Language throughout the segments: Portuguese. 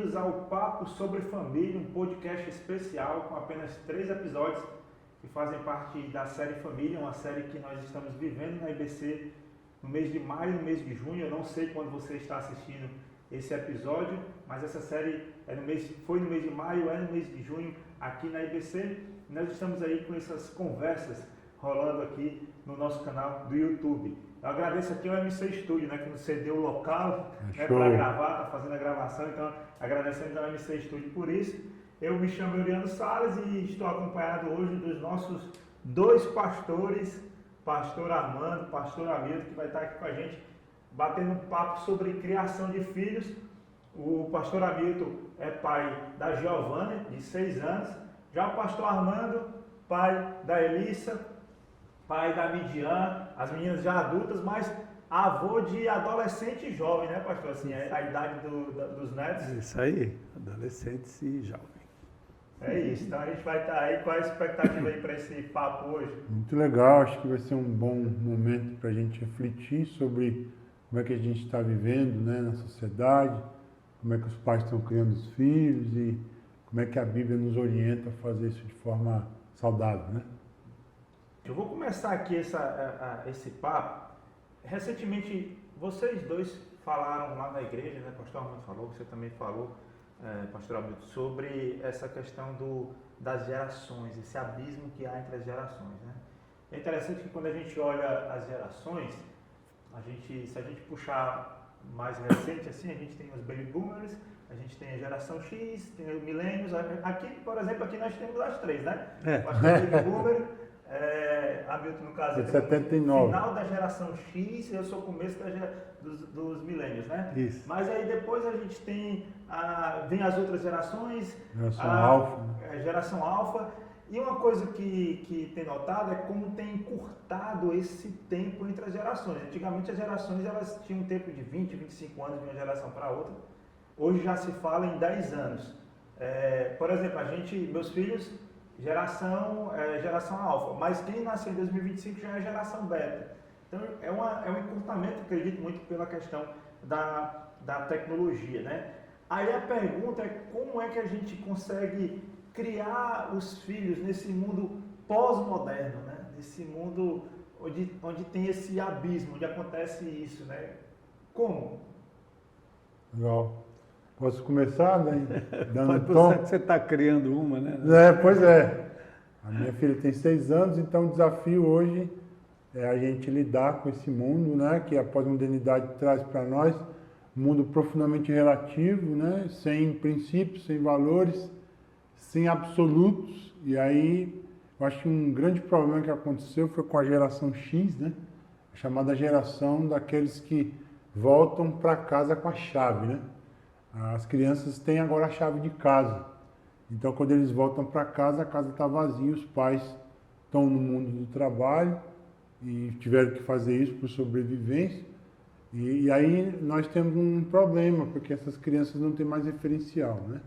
bem-vindos ao Papo sobre Família, um podcast especial com apenas 3 episódios que fazem parte da série Família, uma série que nós estamos vivendo na IBC no mês de maio e no mês de junho. Eu não sei quando você está assistindo esse episódio, mas essa série foi no mês de maio, é no mês de junho aqui na IBC. Nós estamos aí com essas conversas rolando aqui no nosso canal do YouTube. Eu agradeço aqui ao MC Studio, né, que nos cedeu o local, né, para gravar, está fazendo a gravação, então agradecemos ao MC Studio por isso. Eu me chamo Euriano Salles e estou acompanhado hoje dos nossos 2 pastores, pastor Armando, pastor Hamilton, que vai estar aqui com a gente batendo um papo sobre criação de filhos. O pastor Hamilton é pai da Giovana, de 6 anos, já o pastor Armando, pai da Elissa, pai da Midian, as meninas já adultas, mas avô de adolescente e jovem, né, pastor? Assim, é a idade dos netos. Isso aí, adolescentes e jovens. É isso, então a gente vai estar aí. Qual é a expectativa aí para esse papo hoje? Muito legal, acho que vai ser um bom momento para a gente refletir sobre como é que a gente está vivendo, né, na sociedade, como é que os pais estão criando os filhos e como é que a Bíblia nos orienta a fazer isso de forma saudável, né? Eu vou começar aqui esse papo. Recentemente, vocês dois falaram lá na igreja, né? Pastor Armando falou, você também falou, pastor Hamilton, sobre essa questão das gerações, esse abismo que há entre as gerações, né? É interessante que quando a gente olha as gerações, se a gente puxar mais recente, assim, a gente tem os baby boomers, a gente tem a geração X, tem os milênios. Aqui, por exemplo, aqui nós temos as 3, né? Pastor baby boomer, Hamilton, no caso, é 79. Final da geração X, eu sou o começo dos milênios, né? Isso. Mas aí depois a gente tem vem as outras gerações, Geração Alfa. Geração Alfa. E uma coisa que tem notado é como tem encurtado esse tempo entre as gerações. Antigamente as gerações elas tinham um tempo de 20, 25 anos de uma geração para outra. Hoje já se fala em 10 anos. Por exemplo, meus filhos, geração alfa, mas quem nasceu em 2025 já é geração beta. Então é um encurtamento, acredito muito, pela questão da tecnologia, né? Aí a pergunta é como é que a gente consegue criar os filhos nesse mundo pós-moderno, né? Nesse mundo onde tem esse abismo, onde acontece isso, né? Como? Legal. Posso começar, né? Dando tom? Você está criando uma, né? Pois é. A minha filha tem 6 anos, então o desafio hoje é a gente lidar com esse mundo, né? Que a pós-modernidade traz para nós, um mundo profundamente relativo, né? Sem princípios, sem valores, sem absolutos. E aí, eu acho que um grande problema que aconteceu foi com a geração X, né? A chamada geração daqueles que voltam para casa com a chave, né? As crianças têm agora a chave de casa. Então, quando eles voltam para casa, a casa está vazia, os pais estão no mundo do trabalho e tiveram que fazer isso por sobrevivência. E aí nós temos um problema, porque essas crianças não têm mais referencial, né?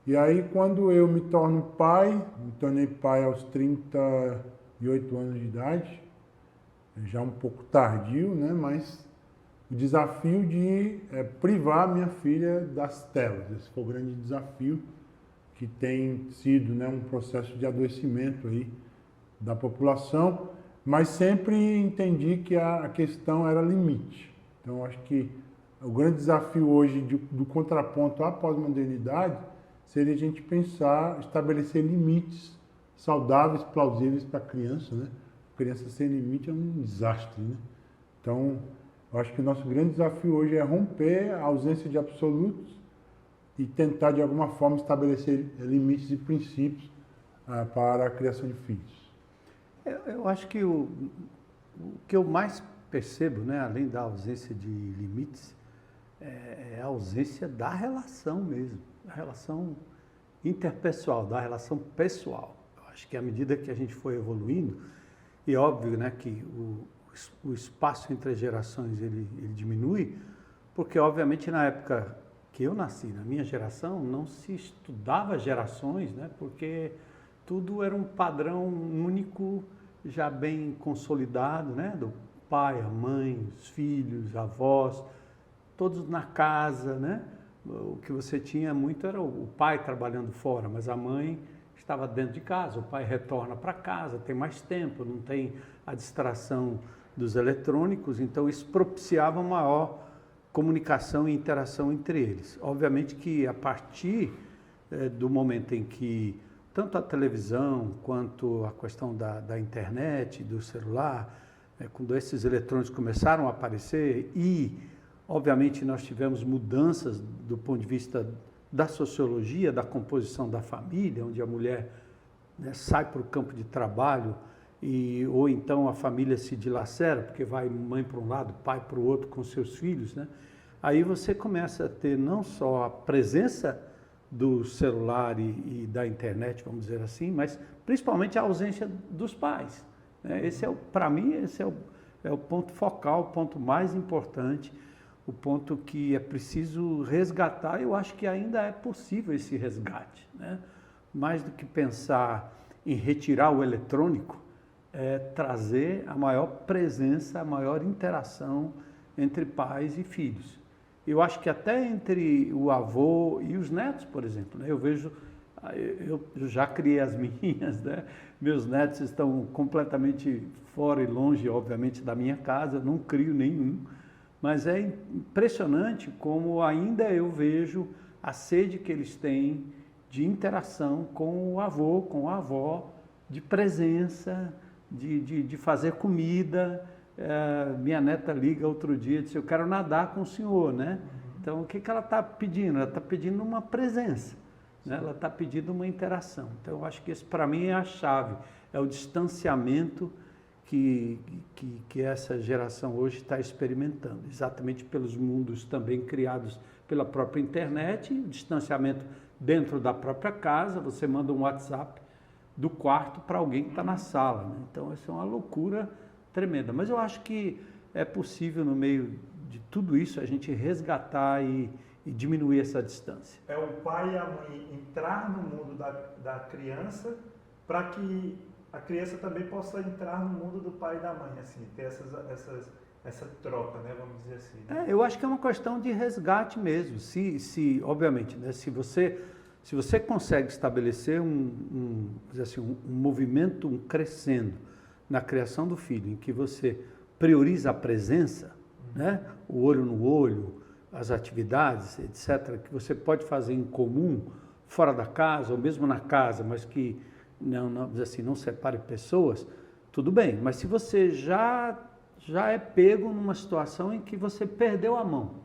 E aí, quando eu me tornei pai aos 38 anos de idade, já um pouco tardio, né? Mas o desafio de privar minha filha das telas. Esse foi o grande desafio que tem sido, né, um processo de adoecimento aí da população, mas sempre entendi que a questão era limite. Então, acho que o grande desafio hoje do contraponto à pós-modernidade seria a gente pensar, estabelecer limites saudáveis, plausíveis para a criança, né? A criança sem limite é um desastre, né? Então, eu acho que o nosso grande desafio hoje é romper a ausência de absolutos e tentar, de alguma forma, estabelecer limites e princípios para a criação de filhos. Eu acho que o que eu mais percebo, né, além da ausência de limites, é a ausência da relação mesmo, da relação interpessoal, da relação pessoal. Eu acho que à medida que a gente foi evoluindo, e óbvio, né, que o espaço entre as gerações ele diminui, porque obviamente na época que eu nasci, na minha geração, não se estudava gerações, né, porque tudo era um padrão único, já bem consolidado, né, do pai, a mãe, os filhos, avós, todos na casa, né, o que você tinha muito era o pai trabalhando fora, mas a mãe estava dentro de casa, o pai retorna para casa, tem mais tempo, não tem a distração dos eletrônicos, então isso propiciava maior comunicação e interação entre eles. Obviamente que a partir do momento em que tanto a televisão quanto a questão da internet, do celular, quando esses eletrônicos começaram a aparecer e, obviamente, nós tivemos mudanças do ponto de vista da sociologia, da composição da família, onde a mulher, né, sai para o campo de trabalho ou então a família se dilacera, porque vai mãe para um lado, pai para o outro com seus filhos, né? Aí você começa a ter não só a presença do celular e da internet, vamos dizer assim, mas principalmente a ausência dos pais, né? Para mim, esse é o ponto focal, o ponto mais importante, o ponto que é preciso resgatar. Eu acho que ainda é possível esse resgate, né? Mais do que pensar em retirar o eletrônico, é trazer a maior presença, a maior interação entre pais e filhos. Eu acho que até entre o avô e os netos, por exemplo, né? Eu vejo, eu já criei as minhas, né? Meus netos estão completamente fora e longe, obviamente, da minha casa, não crio nenhum, mas é impressionante como ainda eu vejo a sede que eles têm de interação com o avô, com a avó, de presença, de fazer comida. Minha neta liga outro dia e disse, eu quero nadar com o senhor, né? Então, o que ela está pedindo? Ela está pedindo uma presença, né? Ela está pedindo uma interação. Então, eu acho que isso, para mim, é a chave, é o distanciamento que essa geração hoje está experimentando, exatamente pelos mundos também criados pela própria internet, o distanciamento dentro da própria casa, você manda um WhatsApp do quarto para alguém que está na sala, né? Então, isso é uma loucura tremenda. Mas eu acho que é possível, no meio de tudo isso, a gente resgatar e diminuir essa distância. É o pai e a mãe entrar no mundo da criança para que a criança também possa entrar no mundo do pai e da mãe, assim, ter essa troca, né, vamos dizer assim. Né? Eu acho que é uma questão de resgate mesmo. Obviamente, né, se você consegue estabelecer um movimento, um crescendo na criação do filho, em que você prioriza a presença, né, o olho no olho, as atividades, etc., que você pode fazer em comum, fora da casa, ou mesmo na casa, mas que não separe pessoas, tudo bem. Mas se você já é pego numa situação em que você perdeu a mão,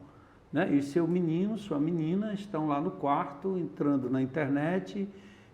né? E seu menino, sua menina estão lá no quarto, entrando na internet,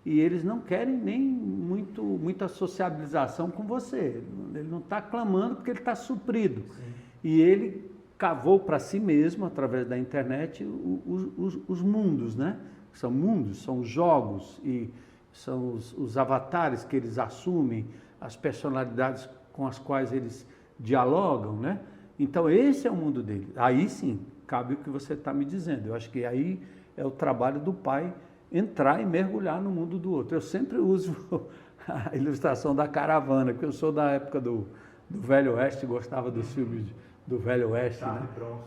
e eles não querem nem muita sociabilização com você. Ele não está clamando porque ele está suprido. Sim. E ele cavou para si mesmo, através da internet, os mundos, né? São mundos, são jogos e são os avatares que eles assumem, as personalidades com as quais eles dialogam, né? Então, esse é o mundo dele. Aí sim, cabe o que você está me dizendo. Eu acho que aí é o trabalho do pai entrar e mergulhar no mundo do outro. Eu sempre uso a ilustração da caravana, porque eu sou da época do Velho Oeste, gostava dos filmes do Velho Oeste,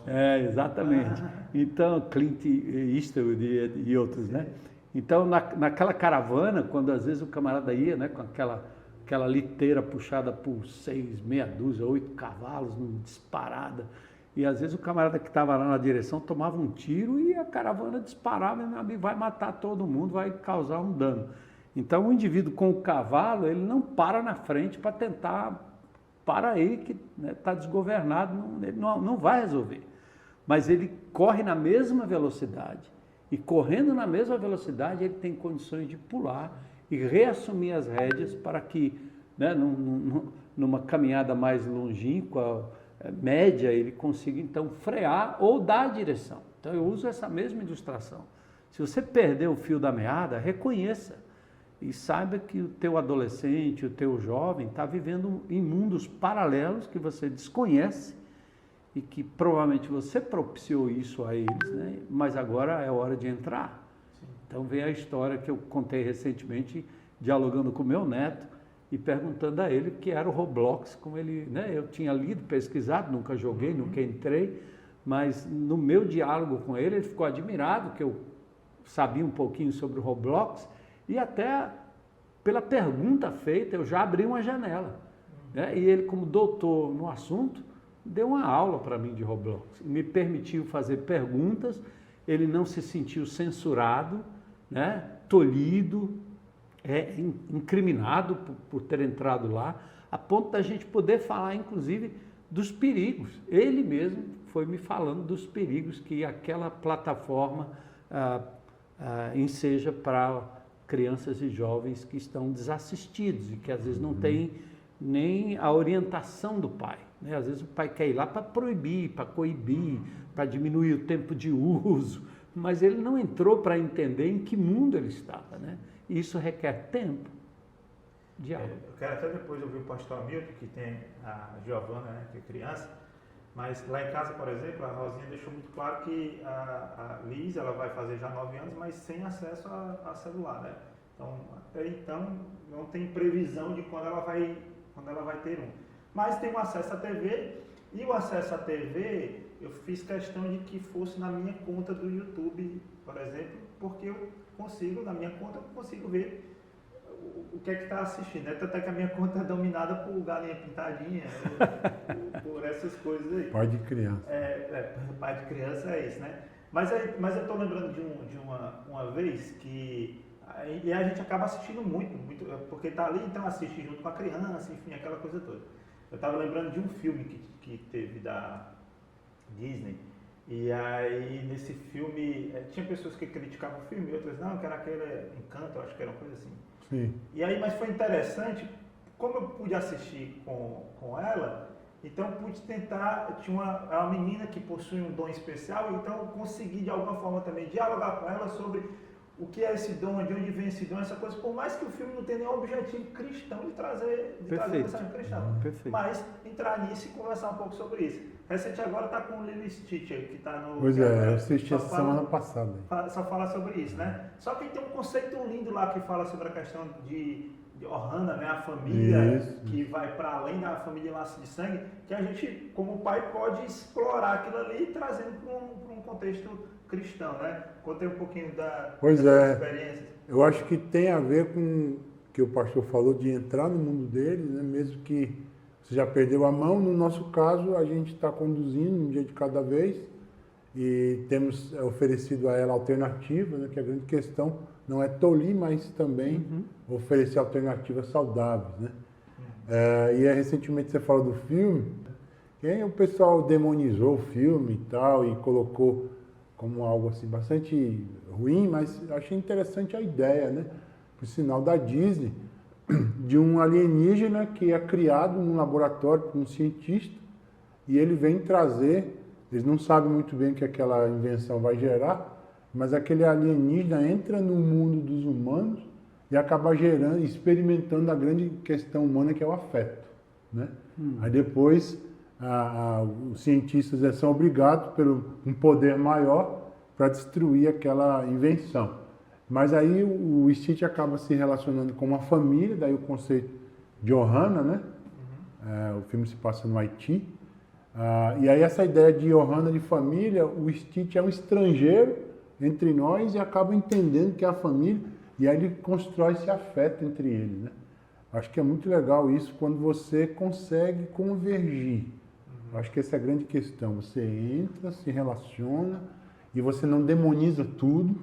né? Exatamente. Então, Clint Eastwood e outros, né? Então, naquela caravana, quando às vezes o camarada ia, né, com aquela liteira puxada por 6, meia dúzia, 8 cavalos, disparada, e às vezes o camarada que estava lá na direção tomava um tiro e a caravana disparava e vai matar todo mundo, vai causar um dano. Então, o indivíduo com o cavalo, ele não para na frente para tentar parar ele, que está desgovernado, ele não vai resolver. Mas ele corre na mesma velocidade, e correndo na mesma velocidade, ele tem condições de pular e reassumir as rédeas para que, né, numa caminhada mais longínqua, média, ele consiga então frear ou dar a direção. Então eu uso essa mesma ilustração. Se você perder o fio da meada, reconheça e saiba que o teu adolescente, o teu jovem está vivendo em mundos paralelos que você desconhece e que provavelmente você propiciou isso a eles, né? Mas agora é hora de entrar. Sim. Então vem a história que eu contei recentemente, dialogando com o meu neto e perguntando a ele o que era o Roblox, como ele, né? Eu tinha lido, pesquisado, nunca joguei, nunca entrei, mas no meu diálogo com ele ficou admirado que eu sabia um pouquinho sobre o Roblox e até pela pergunta feita eu já abri uma janela. Né? E ele, como doutor no assunto, deu uma aula para mim de Roblox, me permitiu fazer perguntas, ele não se sentiu censurado, né? Tolhido, incriminado por ter entrado lá, a ponto da gente poder falar, inclusive, dos perigos. Ele mesmo foi me falando dos perigos que aquela plataforma enseja para crianças e jovens que estão desassistidos e que às vezes não têm nem a orientação do pai. Né? Às vezes o pai quer ir lá para proibir, para coibir, para diminuir o tempo de uso, mas ele não entrou para entender em que mundo ele estava. Né? E isso requer tempo. Eu quero até depois ouvir o pastor Hamilton, que tem a Giovana, né, que é criança, mas lá em casa, por exemplo, a Rosinha deixou muito claro que a Liz, ela vai fazer já 9 anos, mas sem acesso a celular, né? Então, até então, não tem previsão de quando ela vai ter um. Mas tem um acesso à TV, e o acesso à TV, eu fiz questão de que fosse na minha conta do YouTube, por exemplo, porque eu consigo, na minha conta, eu consigo ver o que é que está assistindo, né? Até que a minha conta é dominada por galinha pintadinha, por essas coisas aí. Pai de criança. Pai de criança é isso, né? Mas eu estou lembrando de uma vez que e a gente acaba assistindo muito, porque está ali, então assiste junto com a criança, enfim, aquela coisa toda. Eu estava lembrando de um filme que teve da Disney, e aí nesse filme tinha pessoas que criticavam o filme, outras não, que era aquele Encanto, eu acho que era uma coisa assim. Sim. E aí, mas foi interessante, como eu pude assistir com ela, então eu pude tentar, tinha uma menina que possui um dom especial, então eu consegui de alguma forma também dialogar com ela sobre o que é esse dom, de onde vem esse dom, essa coisa, por mais que o filme não tenha nenhum objetivo cristão de trazer mensagem cristã, mas entrar nisso e conversar um pouco sobre isso. Recente agora está com o Lilo Stitch, que está no... Pois eu assisti essa semana passada. Só fala sobre isso, né? Só que tem um conceito lindo lá que fala sobre a questão de Ohana, né? A família que vai para além da família laço de sangue, que a gente, como pai, pode explorar aquilo ali trazendo para um contexto cristão, né? Contei um pouquinho das experiências. Eu acho que tem a ver com o que o pastor falou de entrar no mundo dele, né? Mesmo que você já perdeu a mão, no nosso caso a gente está conduzindo um dia de cada vez e temos oferecido a ela alternativas, né? Que a grande questão não é tolir, mas também oferecer alternativas saudáveis, né? Recentemente você falou do filme, e o pessoal demonizou o filme e tal e colocou como algo assim bastante ruim, mas eu achei interessante a ideia, né? Por sinal da Disney, de um alienígena que é criado num laboratório por um cientista e ele vem trazer, eles não sabem muito bem o que aquela invenção vai gerar, mas aquele alienígena entra no mundo dos humanos e acaba gerando, experimentando a grande questão humana que é o afeto, né? Aí depois os cientistas são obrigados por um poder maior para destruir aquela invenção. Mas aí o Stitch acaba se relacionando com uma família, daí o conceito de Ohana, né? O filme se passa no Haiti. E aí essa ideia de Ohana de família, o Stitch é um estrangeiro entre nós e acaba entendendo que é a família, e aí ele constrói esse afeto entre eles, né? Acho que é muito legal isso quando você consegue convergir. Acho que essa é a grande questão. Você entra, se relaciona e você não demoniza tudo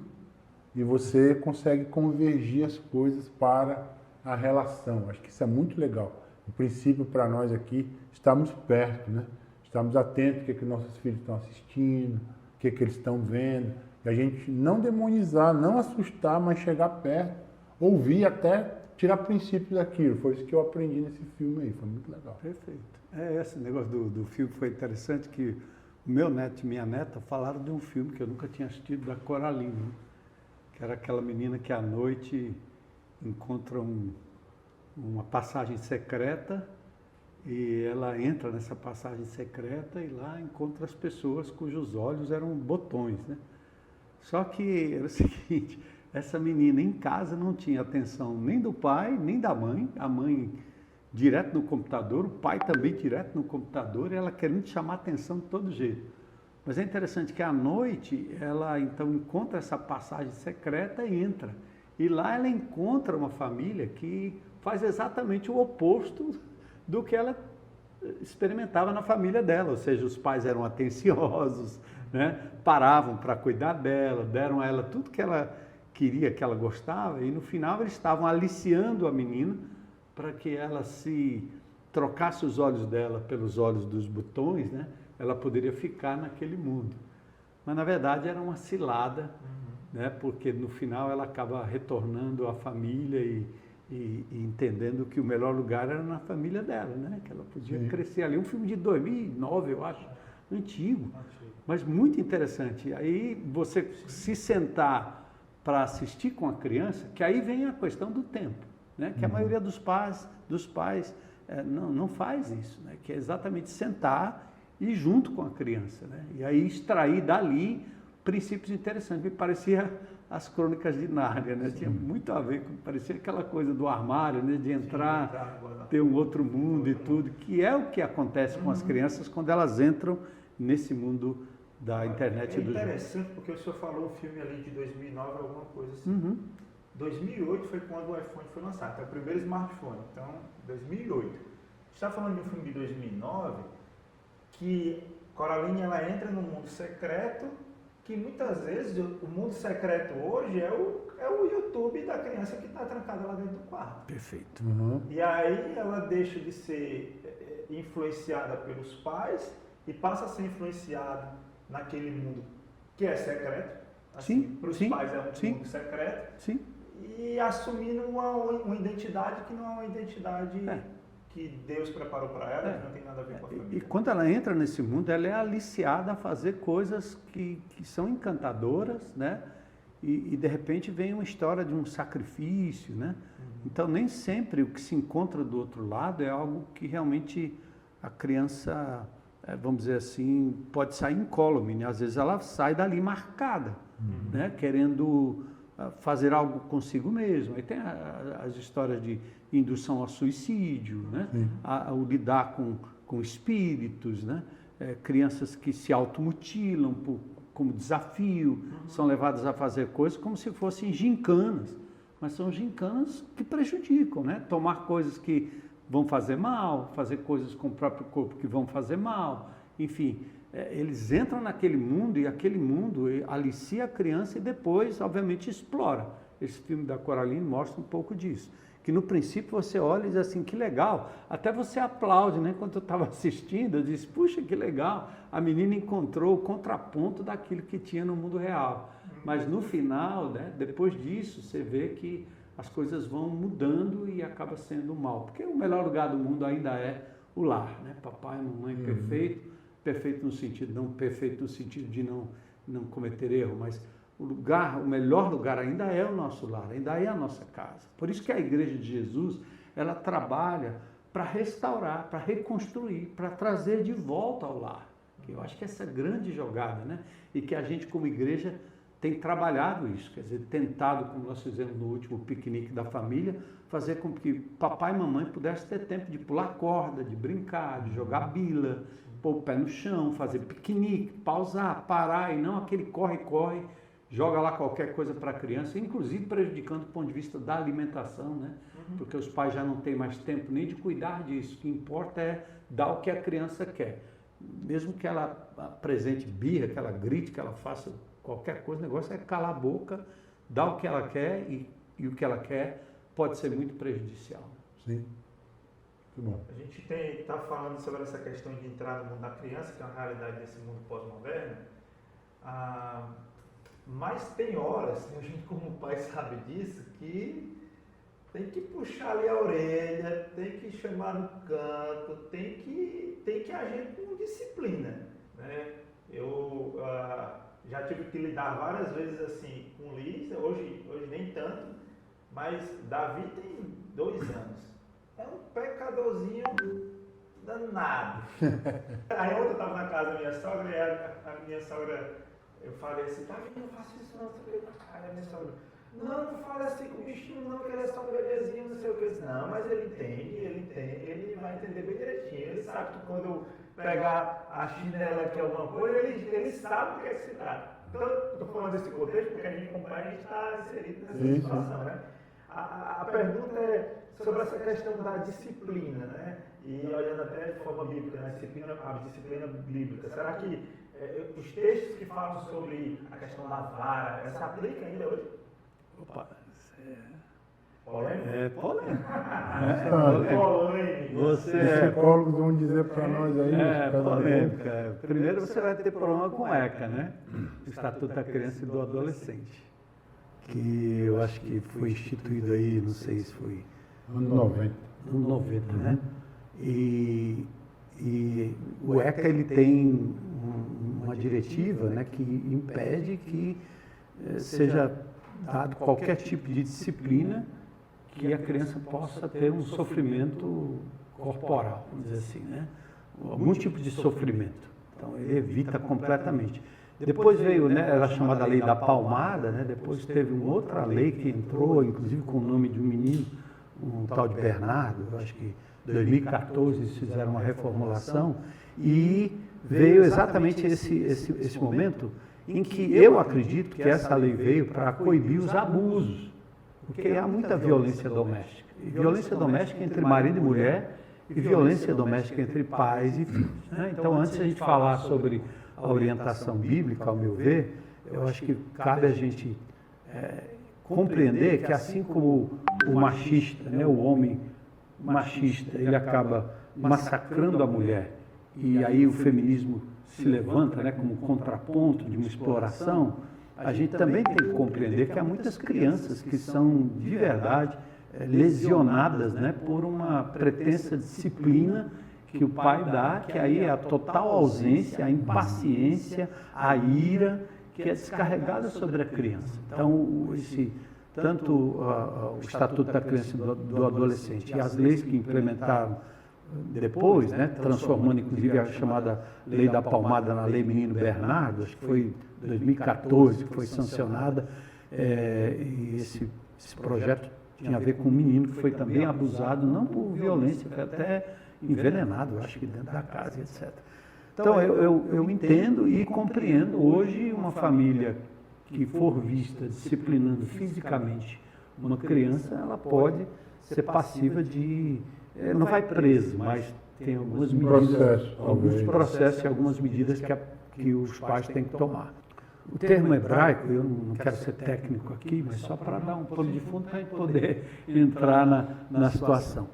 e você consegue convergir as coisas para a relação. Acho que isso é muito legal. O princípio para nós aqui, estamos perto, né? Estamos atentos ao que nossos filhos estão assistindo, o que eles estão vendo. E a gente não demonizar, não assustar, mas chegar perto, ouvir até tirar princípios daquilo. Foi isso que eu aprendi nesse filme aí, foi muito legal. Perfeito. Esse negócio do filme foi interessante, que o meu neto e minha neta falaram de um filme que eu nunca tinha assistido, da Coraline, né? Que era aquela menina que à noite encontra uma passagem secreta e ela entra nessa passagem secreta e lá encontra as pessoas cujos olhos eram botões, né? Só que era o seguinte, essa menina em casa não tinha atenção nem do pai, nem da mãe, a mãe direto no computador, o pai também direto no computador, e ela querendo chamar atenção de todo jeito. Mas é interessante que à noite ela então encontra essa passagem secreta e entra. E lá ela encontra uma família que faz exatamente o oposto do que ela experimentava na família dela, ou seja, os pais eram atenciosos, né? Paravam para cuidar dela, deram a ela tudo que ela queria, que ela gostava, e no final eles estavam aliciando a menina para que ela se trocasse os olhos dela pelos olhos dos botões, né? Ela poderia ficar naquele mundo. Mas na verdade era uma cilada, né? Porque no final ela acaba retornando à família e entendendo que o melhor lugar era na família dela, né? Que ela podia crescer ali. Um filme de 2009, eu acho, antigo, mas muito interessante. Aí você se sentar para assistir com a criança, que aí vem a questão do tempo, né? Que a maioria dos pais não faz isso, né? Que é exatamente sentar e junto com a criança, né? E aí extrair dali princípios interessantes. Me parecia as Crônicas de Nárnia, né? Tinha muito a ver com, parecia aquela coisa do armário, né? De entrar, ter um outro mundo e tudo, que é o que acontece com as crianças quando elas entram nesse mundo da internet e do jogo. É interessante porque o senhor falou um filme ali de 2009, alguma coisa assim. 2008 foi quando o iPhone foi lançado, é o primeiro smartphone, então 2008. A gente está falando de um filme de 2009 que Coraline ela entra no mundo secreto, que muitas vezes o mundo secreto hoje é o YouTube da criança que está trancada lá dentro do quarto. Perfeito. E aí ela deixa de ser influenciada pelos pais e passa a ser influenciada naquele mundo que é secreto. Assim, para os pais é um mundo secreto. Sim. E assumindo uma identidade que não é uma identidade que Deus preparou para ela, que não tem nada a ver com a família. E quando ela entra nesse mundo, ela é aliciada a fazer coisas que são encantadoras, né? E de repente vem uma história de um sacrifício, né? Então nem sempre o que se encontra do outro lado é algo que realmente a criança, vamos dizer assim, pode sair incólume, né? Às vezes ela sai dali marcada, né? Querendo fazer algo consigo mesmo. Aí tem as histórias de indução ao suicídio, né? O lidar com espíritos, né? Crianças que se automutilam como desafio, são levadas a fazer coisas como se fossem gincanas, mas são gincanas que prejudicam, né? Tomar coisas que vão fazer mal, fazer coisas com o próprio corpo que vão fazer mal, enfim, eles entram naquele mundo e aquele mundo alicia a criança e depois, obviamente, explora. Esse filme da Coraline mostra um pouco disso. Que no princípio você olha e diz assim, que legal, até você aplaude, né? Quando eu estava assistindo, eu disse, puxa, que legal, a menina encontrou o contraponto daquilo que tinha no mundo real. Mas no final, né, depois disso, você vê que as coisas vão mudando e acaba sendo mal. Porque o melhor lugar do mundo ainda é o lar, né? Papai, mamãe, perfeito no sentido, não perfeito no sentido de não cometer erro, mas o melhor lugar ainda é o nosso lar, ainda é a nossa casa. Por isso que a Igreja de Jesus, ela trabalha para restaurar, para reconstruir, para trazer de volta ao lar. Eu acho que essa é a grande jogada, né? E que a gente como igreja tem trabalhado isso, quer dizer, tentado, como nós fizemos no último piquenique da família, fazer com que papai e mamãe pudessem ter tempo de pular corda, de brincar, de jogar bila, pôr o pé no chão, fazer piquenique, pausar, parar, e não aquele corre-corre, joga lá qualquer coisa para a criança, inclusive prejudicando do ponto de vista da alimentação, né? Porque os pais já não têm mais tempo nem de cuidar disso. O que importa é dar o que a criança quer. Mesmo que ela apresente birra, que ela grite, que ela faça qualquer coisa, o negócio é calar a boca, dar o que ela quer e o que ela quer pode ser muito prejudicial. Sim. Muito bom. A gente está falando sobre essa questão de entrar no mundo da criança, que é uma realidade desse mundo pós-moderno. Mas tem horas, a gente como pai sabe disso, que tem que puxar ali a orelha, tem que chamar no canto, tem que agir com disciplina, né? Eu já tive que lidar várias vezes assim com Liz, hoje nem tanto, mas Davi tem 2 anos. É um pecadorzinho danado. Aí ontem eu estava na casa da minha sogra e a minha sogra, eu falei assim, Davi, não faça isso não, a minha sogra, não fala assim com o bichinho não, que ele é só um bebezinho, não sei o que. Não, mas ele entende, ele vai entender bem direitinho. Ele sabe que quando pegar a chinela que é alguma coisa, eles sabem do que é que se trata. Então, eu estou falando desse contexto porque a gente acompanha, a gente está inserido nessa situação, né? A pergunta é sobre essa questão da disciplina, né? E olhando até de forma bíblica, né? A disciplina bíblica. Será que os textos que falam sobre a questão da vara, essa aplica ainda hoje? Opa, polêmico? é polêmico. Polêmico. Os psicólogos vão dizer para nós aí. Polêmica. Primeiro você vai ter problema com o ECA, né? O Estatuto da Criança e do Adolescente. Que eu acho que foi instituído aí, não sei se foi... Anos 90. Anos 90, né? E o ECA, ele tem uma diretiva, né, que impede que seja dado qualquer tipo de disciplina que a criança possa ter um sofrimento corporal, vamos dizer assim, né? Algum tipo de sofrimento. Então, ele evita completamente. Depois veio, né, era chamada Lei da Palmada, né? Depois teve uma outra lei que entrou, inclusive com o nome de um menino, um tal de Bernardo, eu acho que em 2014 eles fizeram uma reformulação, e veio exatamente esse momento em que eu acredito que essa lei veio para coibir os abusos, porque há muita violência doméstica. E violência doméstica entre marido e mulher, e violência doméstica entre pais e filhos, né? Então, antes de a gente falar sobre a orientação bíblica, ao meu ver, eu acho que cabe a gente compreender que, assim como o machista, né, o homem machista, ele acaba massacrando a mulher, e aí o feminismo se levanta, né, como contraponto de uma exploração, a gente também tem que compreender que há muitas crianças que são, de verdade, lesionadas, né, por uma pretensa disciplina que o pai dá, que aí é a total ausência, a impaciência, a ira, que é descarregada sobre a criança. Então, tanto o Estatuto da Criança e do Adolescente e as leis que implementaram depois, né, transformando inclusive a chamada Lei da Palmada na Lei Menino Bernardo, acho que foi em 2014 que foi sancionada, e esse projeto tinha a ver com um menino que foi também abusado, não por violência, foi até envenenado, acho que dentro da casa, etc. Então, eu entendo e compreendo hoje uma família que for vista disciplinando fisicamente uma criança, ela pode ser passiva de... não vai preso, mas tem algumas medidas, alguns processos e algumas medidas que os pais têm que tomar. O termo hebraico, eu não quero ser técnico aqui, mas só para dar um pano de fundo para a gente poder entrar na situação.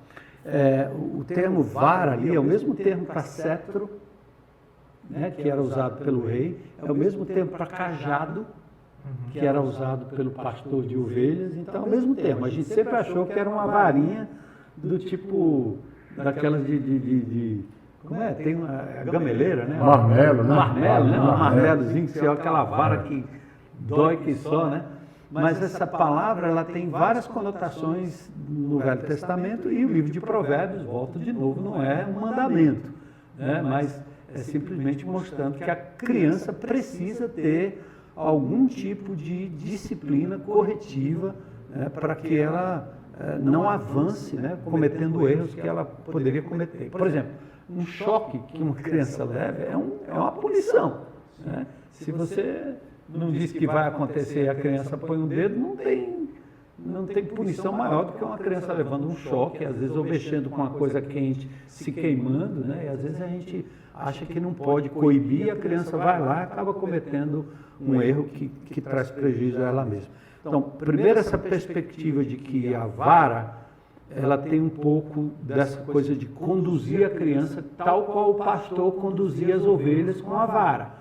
O termo vara ali é o mesmo termo para cetro, né, que era usado pelo rei, é o mesmo termo para cajado, que era usado pelo pastor de ovelhas, então é o mesmo termo. A gente sempre achou que era uma varinha do tipo, daquelas como é? Tem uma gameleira, né? Marmelo, né? Marmelo, né? Um marmelozinho, que é aquela vara que dói que só, né? Mas essa palavra, ela tem várias conotações no Velho Testamento, e o livro de Provérbios, volta de novo, não é um mandamento, né? Mas é simplesmente mostrando que a criança precisa ter algum tipo de disciplina corretiva, né, para que ela não avance, né, cometendo erros que ela poderia cometer. Por exemplo, um choque que uma criança leva é uma punição, né? Se você não diz que vai acontecer e a criança põe um dedo, não tem punição maior do que uma criança levando um choque, às vezes ou mexendo com uma coisa quente, se queimando, né? E às vezes a gente acha que não pode coibir, a criança vai lá e acaba cometendo um erro que traz prejuízo a ela mesma. Então, primeiro, essa perspectiva de que a vara, ela tem um pouco dessa coisa de conduzir a criança tal qual o pastor conduzia as ovelhas com a vara.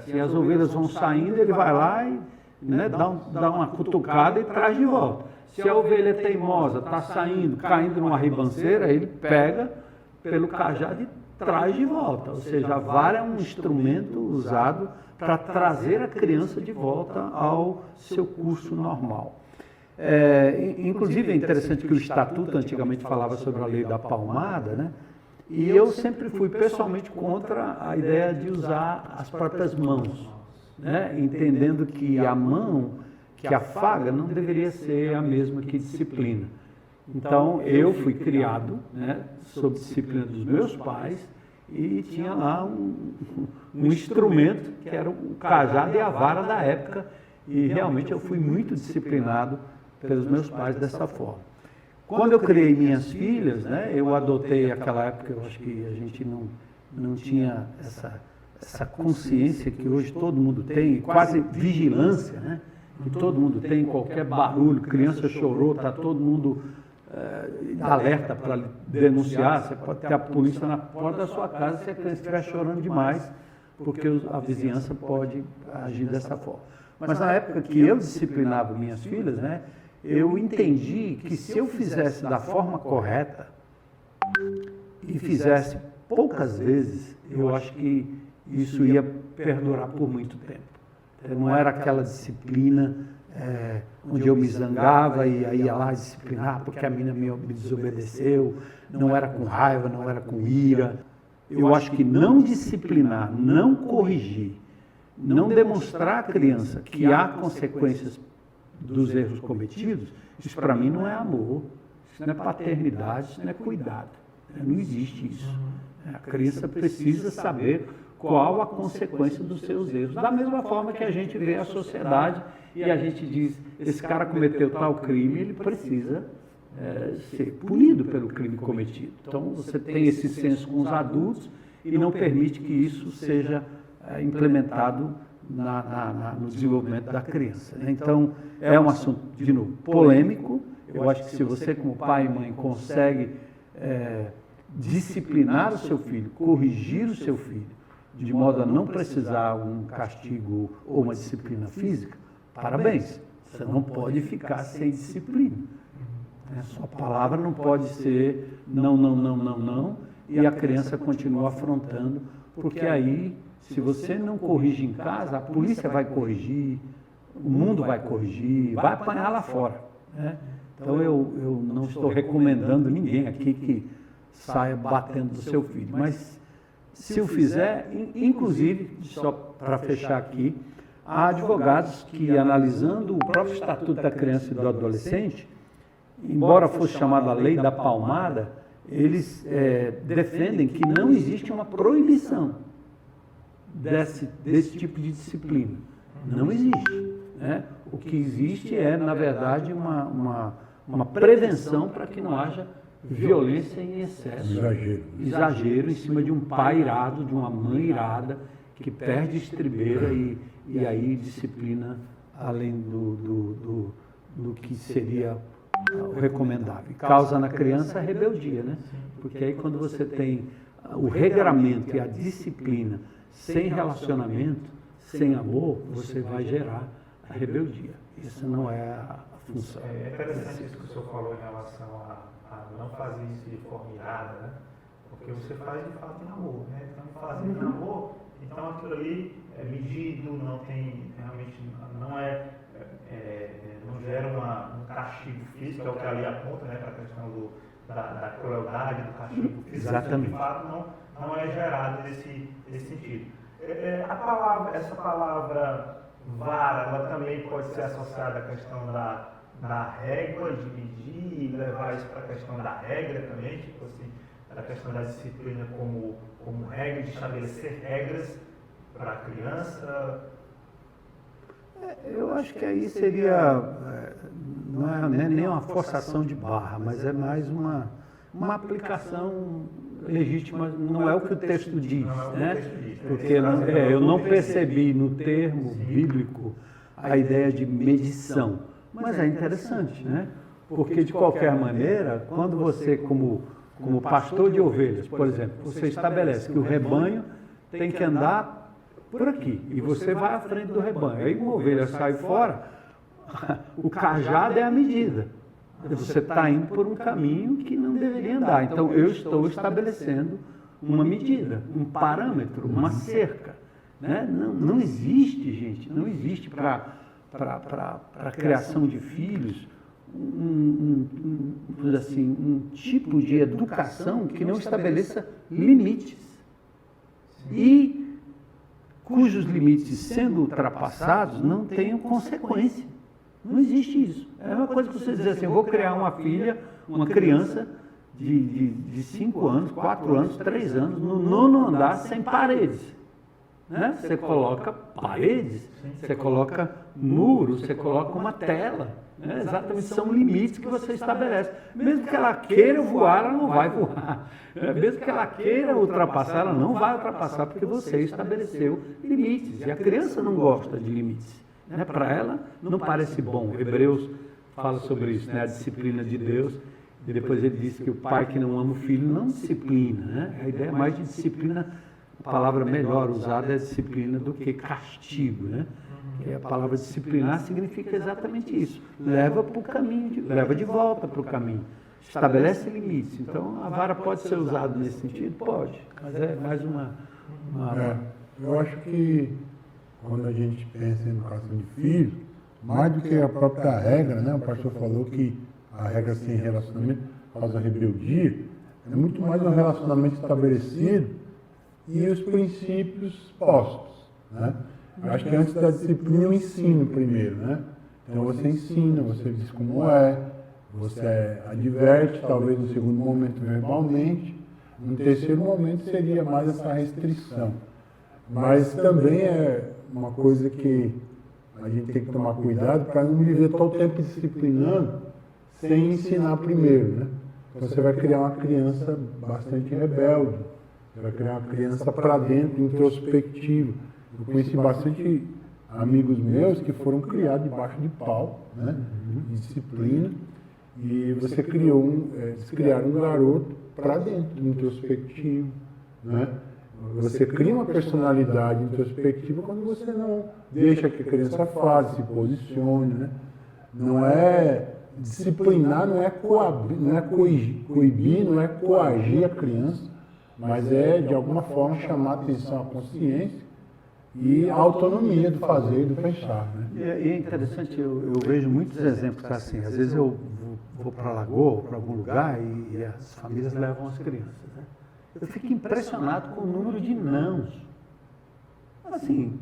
Se as ovelhas vão saindo, ele vai lá e, né, dá uma cutucada e traz de volta. Se a ovelha é teimosa, está saindo, caindo numa ribanceira, ele pega pelo cajado e traz de volta. Ou seja, a vara é um instrumento usado para trazer a criança de volta ao seu curso normal. Inclusive, é interessante que o Estatuto antigamente falava sobre a Lei da Palmada, né? E eu sempre fui pessoalmente contra a ideia de usar as próprias mãos, né? Entendendo que a mão que afaga não deveria ser a mesma que disciplina. Então, eu fui criado, né, sob disciplina dos meus pais, e tinha lá um instrumento que era o cajado e a vara da época, e realmente eu fui muito disciplinado pelos meus pais dessa forma. Quando eu criei minhas filhas, né, eu adotei aquela época, eu acho que a gente não tinha essa consciência que hoje todo mundo tem, quase vigilância, né, que todo mundo tem, qualquer barulho, criança chorou, está todo mundo alerta para denunciar, você pode ter a polícia na porta da sua casa se a criança estiver chorando demais, porque a vizinhança pode agir dessa forma. Mas na época que eu disciplinava minhas filhas, né, eu entendi que se eu fizesse da forma correta e fizesse poucas vezes, eu acho que isso ia perdurar por muito tempo. Não era aquela disciplina onde eu me zangava e aí ia lá disciplinar porque a menina me desobedeceu, não era com raiva, não era com ira. Eu acho que não disciplinar, não corrigir, não demonstrar à criança que há consequências dos erros cometidos, isso para mim não é amor, isso não é paternidade, isso não é cuidado. Não existe isso. A criança precisa saber qual a consequência dos seus erros. Da mesma forma que a gente vê a sociedade e a gente diz, esse cara cometeu tal crime, ele precisa ser punido pelo crime cometido. Então você tem esse senso com os adultos e não permite que isso seja implementado no desenvolvimento da criança. Então, é um assunto, de novo, polêmico. Eu acho que se você, como pai e mãe, consegue disciplinar o seu filho, corrigir o seu filho, de modo a não precisar um castigo ou uma disciplina física, parabéns. Você não pode ficar sem disciplina. Sua palavra não pode ser não, e a criança continua afrontando, porque aí, se você não corrige em casa, a polícia vai corrigir, o mundo vai corrigir, vai apanhar lá fora. Né? Então eu não estou recomendando ninguém aqui que saia batendo do seu filho, mas se o fizer, inclusive, só para fechar aqui, há advogados que, analisando o próprio Estatuto da Criança e do Adolescente, embora fosse chamada a Lei da Palmada, eles defendem que não existe uma proibição desse tipo de disciplina. Não existe. Né? O que existe é, na verdade, uma prevenção para que não haja violência em excesso. Exagero em cima de um pai irado, de uma mãe irada, que perde estribeira e aí disciplina além do que seria o recomendável. Causa na criança a rebeldia, né? Porque aí quando você tem o regramento e a disciplina sem relacionamento, sem amor, você vai gerar a rebeldia. Isso não é a função. É interessante isso que o senhor falou em relação a não fazer isso de forma irada, né? Porque você faz de fato em amor, né? Então, fazendo em amor, então aquilo ali é medido, não tem, realmente, não gera um castigo físico, que é o que ali aponta, né? Para a questão da crueldade, do castigo físico. Exatamente. De fato, não é gerado nesse sentido. Essa palavra vara, ela também pode ser associada à questão da régua, de medir e levar isso para a questão da regra também, tipo assim, da questão da disciplina como regra, de estabelecer regras para a criança. Eu acho que aí seria, não é nem uma forçação de barra, mas é mais uma aplicação legítima, não é o que o texto diz, né? Porque eu não percebi no termo bíblico a ideia de medição, mas é interessante, né? Porque de qualquer maneira, quando você, como pastor de ovelhas, por exemplo, você estabelece que o rebanho tem que andar por aqui, e você vai à frente do rebanho, aí uma ovelha sai fora, o cajado é a medida. Você está indo por um caminho que não deveria andar. Então, eu estou estabelecendo uma medida, um parâmetro, uma cerca. Né? Não existe, gente, não existe para a criação de filhos um tipo de educação que não estabeleça limites. E cujos limites, sendo ultrapassados, não tenham consequência. Não existe isso. É uma coisa que você dizer assim, eu vou criar uma filha, uma criança, de 5 anos, 4 anos, 3 anos, no 9º andar sem paredes. Né? Você coloca paredes, você coloca muros, você coloca uma tela. Né? Exatamente, são limites que você estabelece. Mesmo que ela queira voar, ela não vai voar. Mesmo que ela queira ultrapassar, ela não vai ultrapassar, porque você estabeleceu limites. E a criança não gosta de limites. Né? Para ela, não parece bom. Hebreus fala sobre isso, né? A disciplina de Deus. E depois ele diz que o pai que não ama o filho não disciplina. Né? A ideia é mais de disciplina. A palavra melhor usada é disciplina do que castigo, né? E a palavra disciplinar significa exatamente isso. Leva para o caminho, leva de volta para o caminho. Estabelece limites. Então, a vara pode ser usada nesse sentido? Pode. Mas é mais uma... Eu acho que quando a gente pensa em educação de filhos, mais do que a própria regra, né? O pastor falou que a regra sem relacionamento causa rebeldia, é muito mais um relacionamento estabelecido e os princípios postos, né? Eu acho que antes da disciplina, o ensino primeiro, né? Então você ensina, você diz como é, você adverte, talvez no segundo momento verbalmente, no terceiro momento seria mais essa restrição. Mas também é uma coisa que a gente tem que tomar cuidado para não viver todo o tempo disciplinando sem ensinar primeiro, né? Então você vai criar uma criança bastante rebelde, você vai criar uma criança para dentro, introspectiva. Eu conheci bastante amigos meus que foram criados debaixo de pau, né? De disciplina, e você eles criaram um garoto para dentro, introspectivo, né? Você cria uma personalidade introspectiva quando você não deixa que a criança fale, se posicione, né? Não é disciplinar, não é coibir, não é coagir a criança, mas é de alguma forma chamar a atenção à consciência e a autonomia do fazer e do pensar. Né? E é interessante, eu vejo muitos exemplos assim. Às vezes eu vou para a Lagoa, para algum lugar, e as famílias levam as crianças. Né? Eu fico impressionado com o número de nãos. Assim,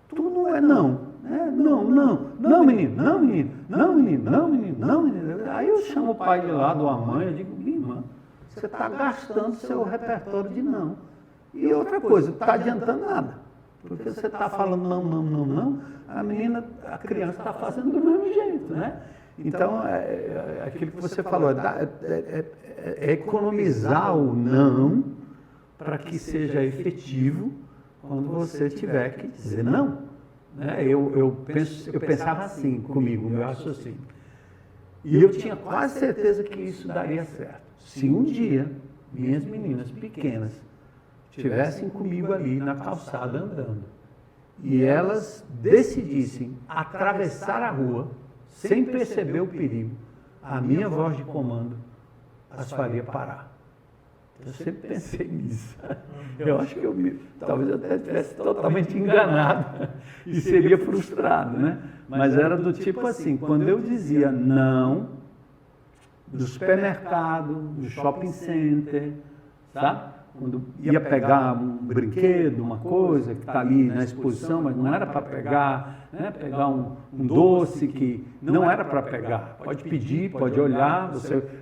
tudo não é não. Né? Não, menino, não, menino, não, menino, não, menino, não, menino. Aí eu chamo o pai de lado ou a mãe, eu digo, minha irmã, você está gastando seu repertório de não. E outra coisa, não está adiantando nada. Porque você está falando não, a criança está fazendo do mesmo jeito, né? Então, aquilo que você falou, é economizar o não para que seja efetivo quando você tiver que dizer não. Né? Eu pensava assim comigo, o meu raciocínio. E eu tinha quase certeza que isso daria certo. Se um dia minhas meninas pequenas estivessem comigo ali na calçada andando e elas decidissem atravessar a rua sem perceber o perigo, a minha voz de comando as faria parar. Eu sempre pensei nisso. Eu acho que talvez eu até estivesse totalmente enganado e seria frustrado, né? Mas era do tipo assim, quando eu dizia não, do supermercado, do shopping center, sabe? Quando ia pegar um brinquedo, uma coisa que está ali na exposição, mas não era para pegar, né? Pegar um doce que não era para pegar. Pode pedir, pode olhar.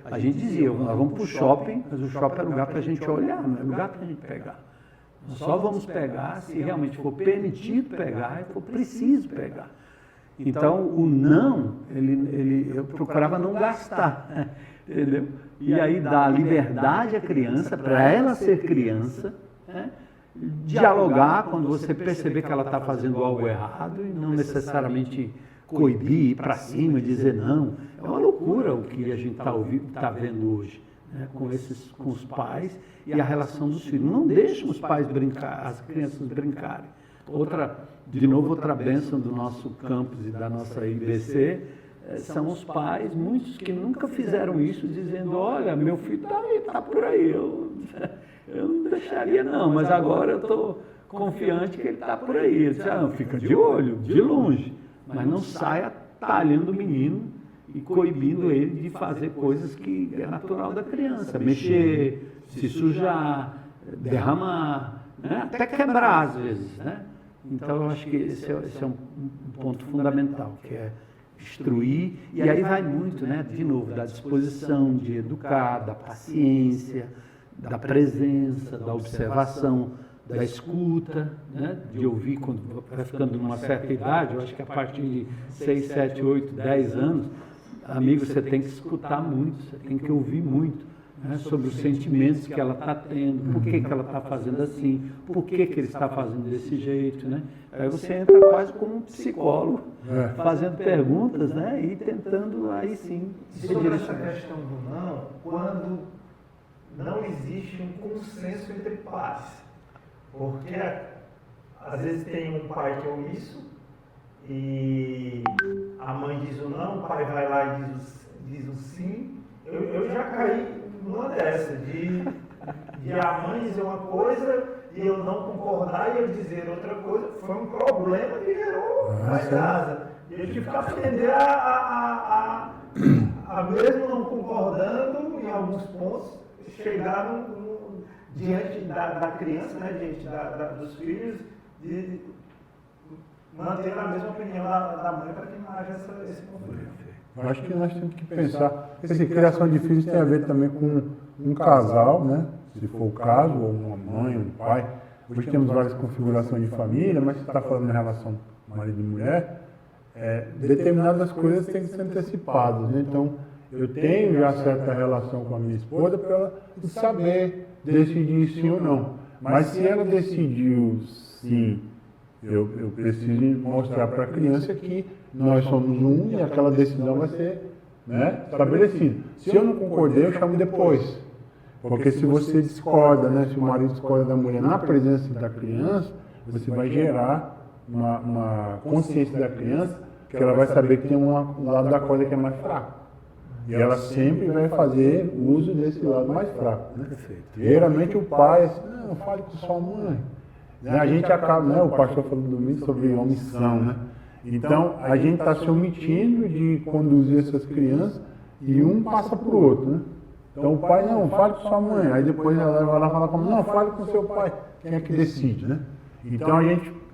A gente dizia, nós vamos para o shopping, mas o shopping é lugar para a gente olhar, não é lugar para a gente pegar. Nós só vamos pegar se realmente for permitido pegar e for preciso pegar. Então, o não, eu procurava não gastar, entendeu? E aí dá liberdade à criança, para ela ser criança, né? Dialogar quando você perceber que ela está fazendo algo errado e não necessariamente coibir, ir para cima, dizer não. É uma loucura o que a gente está vendo hoje, né? Com os pais e a relação dos filhos. Não deixem os pais brincar, as crianças brincarem. Outra bênção do nosso campus e da nossa IBC são os pais, muitos que nunca fizeram isso, dizendo, olha, meu filho está por aí, eu não deixaria não, mas agora eu estou confiante que ele está por aí. Eu disse, fica de olho, de longe, mas não saia talhando o menino e coibindo ele de fazer coisas que é natural da criança, mexer, se sujar, derramar, né? Até quebrar às vezes, né? Então, eu acho que esse é um ponto fundamental, que é instruir, e aí vai muito, né, de novo, da disposição de educar, da paciência, da presença, da observação, da escuta, né, de ouvir quando vai ficando numa certa idade. Eu acho que a partir de 6, 7, 8, 10 anos, amigo, você tem que escutar muito, você tem que ouvir muito, né, sobre os sentimentos que ela está tendo, por que ela está fazendo assim, por que ele está fazendo desse jeito, né? Aí você entra quase como um psicólogo, fazendo perguntas, né, e tentando aí sim se Sobre essa direcionar. questão do não, quando não existe um consenso entre pais. Porque às vezes tem um pai que é omisso e a mãe diz o não, o pai vai lá e diz o sim. Eu já caí numa dessa, de a mãe dizer uma coisa e eu não concordar e eu dizer outra coisa. Foi um problema que gerou na casa. E eu tive que aprender a mesmo não concordando em alguns pontos, chegar diante da criança, né, diante dos filhos, de manter a mesma opinião da mãe para que não haja esse conflito. Eu acho que nós temos que pensar, essa criação de filhos tem a ver também com um casal, né? Se for o caso, ou uma mãe, um pai. Hoje temos várias configurações de família, mas se está falando em relação marido e mulher, determinadas coisas têm que ser antecipadas, né? Então, eu tenho já certa relação com a minha esposa para ela saber decidir sim ou não. Mas se ela decidiu sim, eu preciso mostrar para a criança que nós somos um e aquela decisão vai ser, né, estabelecida. Se eu não concordei, eu chamo depois. Porque se você discorda, né, se o marido discorda da mulher na presença da criança, você vai gerar uma consciência da criança que ela vai saber que tem um lado da corda que é mais fraco. E ela sempre vai fazer uso desse lado mais fraco. Né? Geralmente o pai, assim, não, fale com sua mãe. Né? A gente acaba, né, o pastor falou domingo sobre omissão, né? Então, a gente está se omitindo de conduzir essas crianças e um passa para o outro, né? Então, o pai, não, fale com sua mãe. Aí depois ela vai lá falar com a mãe, não, fale com seu pai. Quem é que decide, né? Então,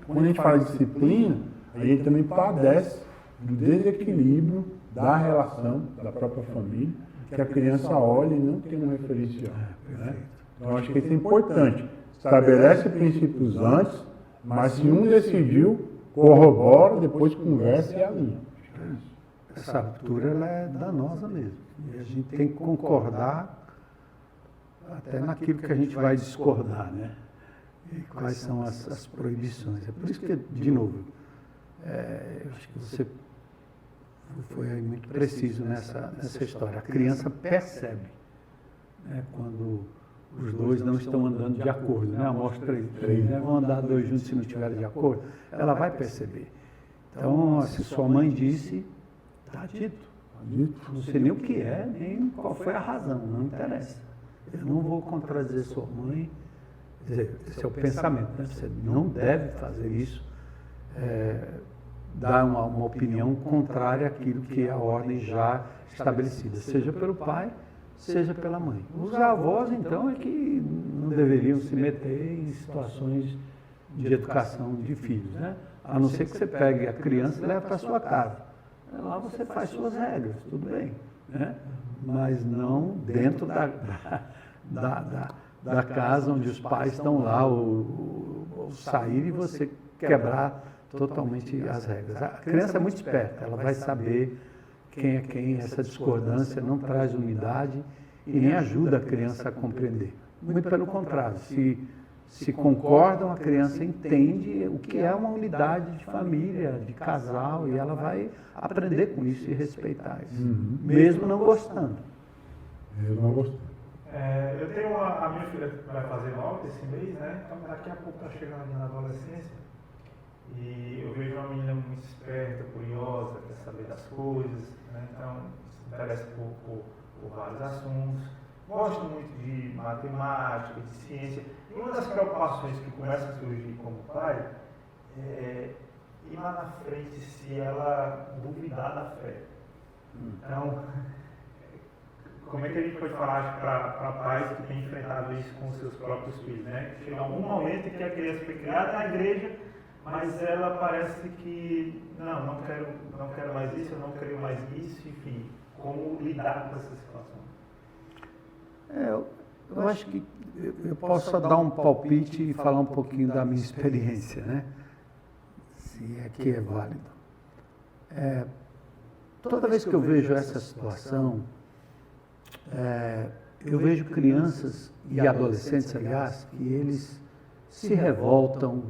quando a gente fala de disciplina, a gente também padece do desequilíbrio da relação da própria família, que a criança olha e não tem um referencial. Né? Então, acho que isso é importante. Estabelece princípios antes, mas se um decidiu, corrobora, depois conversa e alinha. Essa ruptura ela é danosa mesmo. E a gente tem que concordar até naquilo que a gente vai discordar, né? E quais são as proibições. É por isso que, de novo, eu acho que você foi muito preciso nessa história. A criança percebe, né, quando os dois não estão andando de acordo, né? Amostra 3, né? Vão andar dois juntos se não estiverem de acordo, ela vai perceber. Então, se sua mãe disse, está dito. Não sei nem o que é, nem qual foi a razão, não interessa. Eu não vou contradizer sua mãe. Quer dizer, esse é o pensamento, né? Você não deve fazer isso, dar uma opinião contrária àquilo que é a ordem já estabelecida, seja pelo pai, seja pela mãe. Os avós, então, é que não deveriam se meter em situações de educação de filhos, né? A não ser que você pegue a criança e leve para a sua casa. Lá você faz suas regras, tudo bem, né? Mas não dentro da casa onde os pais estão lá, ou sair e você quebrar totalmente as regras. A criança é muito esperta, ela vai saber quem é quem, essa discordância não traz unidade e nem ajuda a criança a compreender. Muito pelo contrário, se concordam, a criança entende o que é uma unidade de família, de casal, e ela vai aprender com isso e respeitar isso, mesmo não gostando. Mesmo não gostando. Eu tenho a minha filha que vai fazer 9 esse mês, né? Então daqui a pouco está chegando ali na adolescência. E eu vejo uma menina muito esperta, curiosa, quer saber das coisas, né? Então se interessa por vários assuntos. Gosto muito de matemática, de ciência. E uma das preocupações que começa a surgir como pai é ir lá na frente se ela duvidar da fé. Então, como é que a gente pode falar para pais que têm enfrentado isso com seus próprios filhos, né? Chega algum momento em que a criança foi criada na igreja, mas ela parece que, não quero mais isso, eu não quero mais isso, enfim, como lidar com essa situação? Eu acho que eu posso só dar um palpite e falar um pouquinho da minha experiência, né? Se é que é válido. Toda vez que eu vejo essa situação, eu vejo crianças e adolescentes, aliás, que eles se revoltam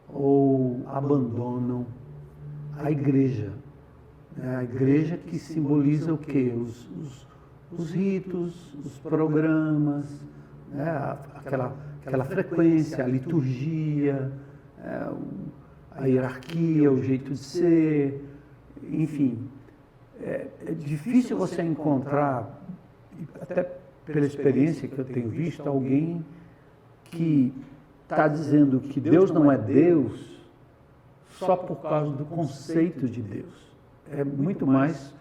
ou abandonam a igreja. A igreja que simboliza o quê? Os ritos, os programas, né? aquela frequência, a liturgia, a hierarquia, o jeito de ser, enfim. É difícil você encontrar, até pela experiência que eu tenho visto, alguém que está dizendo que Deus não é Deus só por causa do conceito de Deus. É muito mais